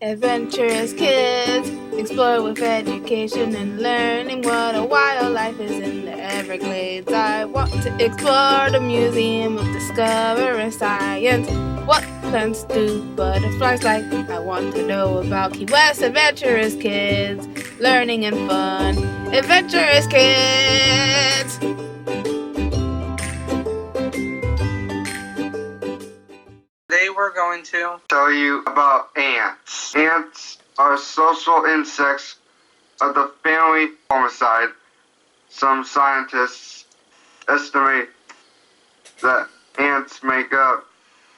Adventurous kids explore with education and learning what a wildlife is in the Everglades. I want to explore the Museum of Discovering Science. What plants do butterflies like? I want to know about Key West. Adventurous kids, learning and fun. Adventurous kids! Today we're going to tell you about ants. Ants are social insects of the family Formicide. Some scientists estimate that ants make up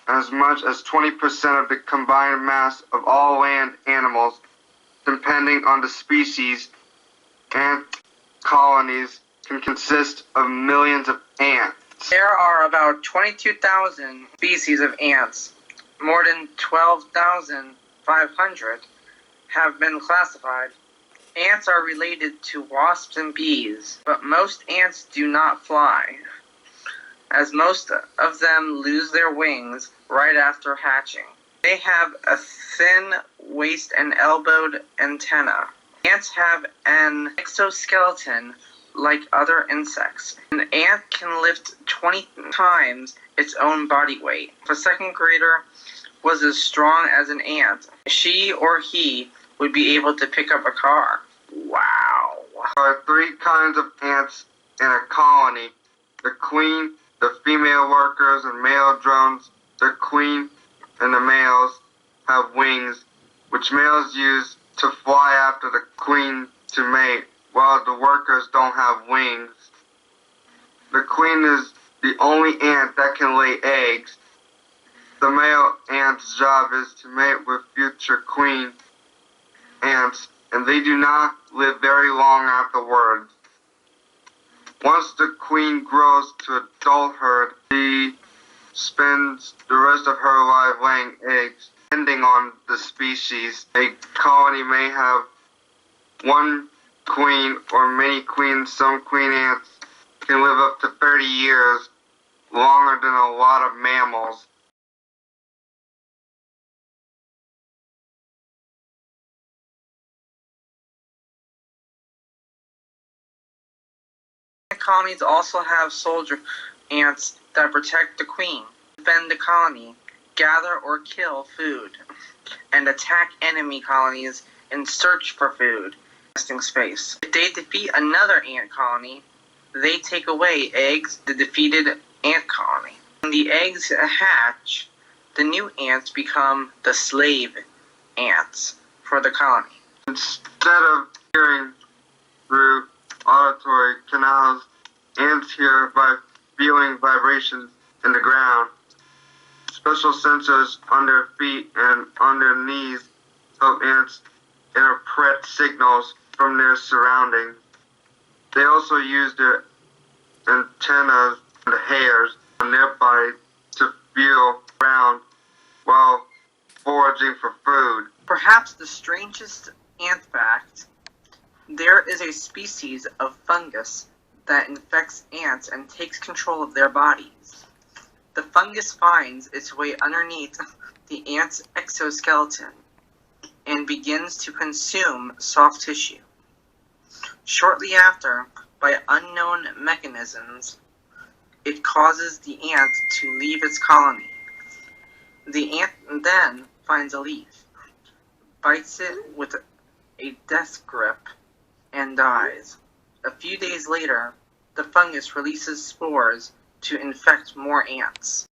as much as 20% of the combined mass of all land animals. Depending on the species, ant colonies can consist of millions of ants. There are about 22,000 species of ants. More than 12,500 have been classified. Ants are related to wasps and bees, but most ants do not fly, as most of them lose their wings right after hatching. They have a thin waist and elbowed antenna. Ants have an exoskeleton like other insects. An ant can lift 20 times its own body weight. If a second grader was as strong as an ant, she or he would be able to pick up a car. Wow. There are 3 kinds of ants in a colony: the queen, the female workers, and male drones. The queen and the males have wings, which males use to fly after the queen to mate, while the workers don't have wings. The queen is the only ant that can lay eggs. The male ant's job is to mate with future queen ants, and they do not live very long afterwards. Once the queen grows to adulthood, she spends the rest of her life laying eggs. Depending on the species, a colony may have one queen or many queens. Some queen ants can live up to 30 years, longer than a lot of mammals. Colonies also have soldier ants that protect the queen, defend the colony, gather or kill food, and attack enemy colonies in search for food. Resting space. If they defeat another ant colony, they take away eggs the defeated ant colony. When the eggs hatch, the new ants become the slave ants for the colony. Instead of hearing through auditory canals, ants hear by feeling vibrations in the ground. Special sensors on their feet and on their knees help ants interpret signals from their surroundings. They also use their antennas and the hairs on their body to feel around while foraging for food. Perhaps the strangest ant fact: there is a species of fungus that infects ants and takes control of their bodies. The fungus finds its way underneath the ant's exoskeleton and begins to consume soft tissue. Shortly after, by unknown mechanisms, it causes the ant to leave its colony. The ant then finds a leaf, bites it with a death grip, and dies. A few days later, the fungus releases spores to infect more ants.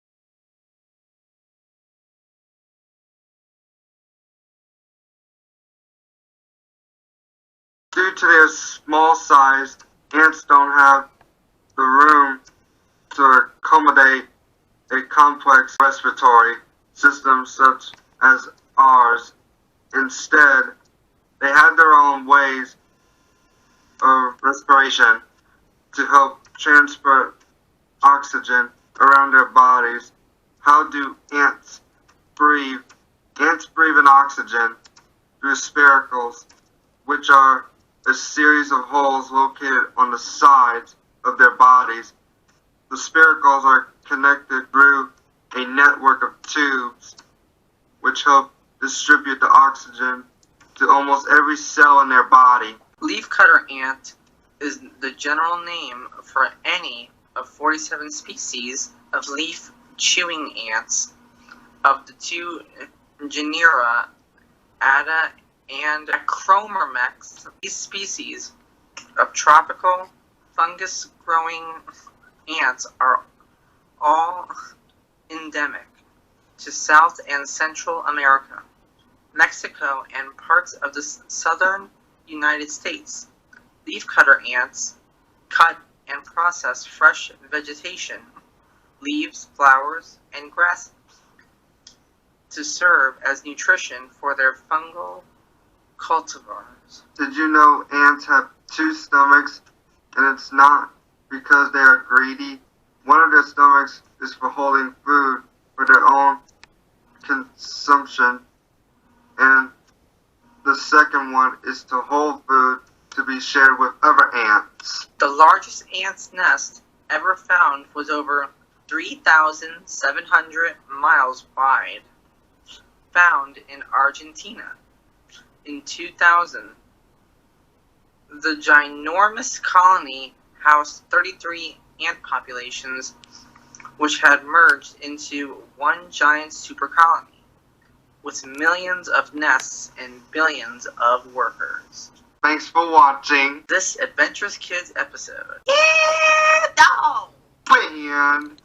Due to their small size, ants don't have the room to accommodate a complex respiratory system such as ours. Instead, they have their own ways of respiration to help transport oxygen around their bodies. How do ants breathe? Ants breathe in oxygen through spiracles, which are a series of holes located on the sides of their bodies. The spiracles are connected through a network of tubes which help distribute the oxygen to almost every cell in their body. Leafcutter ant is the general name for any of 47 species of leaf-chewing ants of the two genera Ada and Acromyrmex. These species of tropical fungus-growing ants are all endemic to South and Central America, Mexico, and parts of the southern United States. Leafcutter ants cut and process fresh vegetation, leaves, flowers, and grasses to serve as nutrition for their fungal cultivars. Did you know ants have two stomachs, and it's not because they are greedy? One of their stomachs is for holding food for their own consumption, and the second one is to hold food to be shared with other ants. The largest ant's nest ever found was over 3,700 miles wide, found in Argentina. In 2000, the ginormous colony housed 33 ant populations, which had merged into one giant super colony, with millions of nests and billions of workers. Thanks for watching This Adventurous Kids episode. Yeah, dog! Band.